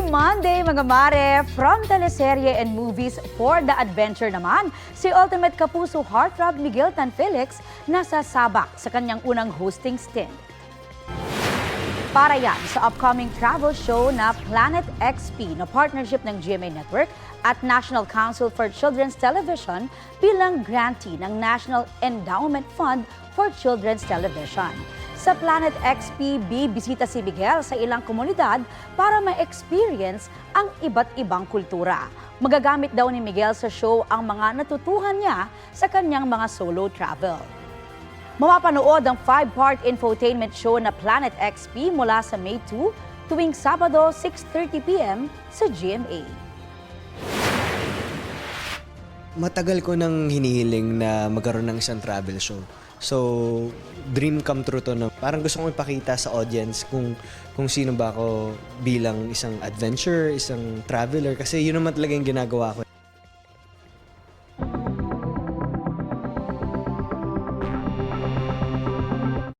Monday mga mare! From teleserye and movies for the adventure naman, si Ultimate Kapuso heartthrob Miguel Tan Felix nasa Sabak sa kanyang unang hosting stint. Para yan sa upcoming travel show na Planet XP na partnership ng GMA Network at National Council for Children's Television bilang grantee ng National Endowment Fund for Children's Television. Sa Planet XP, bibisita si Miguel sa ilang komunidad para ma-experience ang iba't ibang kultura. Magagamit daw ni Miguel sa show ang mga natutuhan niya sa kanyang mga solo travel. Mapapanood ang 5-part infotainment show na Planet XP mula sa May 2 tuwing Sabado 6:30 p.m. sa GMA. Matagal ko nang hinihiling na magkaroon ng isang travel show. So, dream come true to na parang gusto kong ipakita sa audience kung sino ba ako bilang isang adventurer, isang traveler. Kasi yun naman talaga yung ginagawa ko.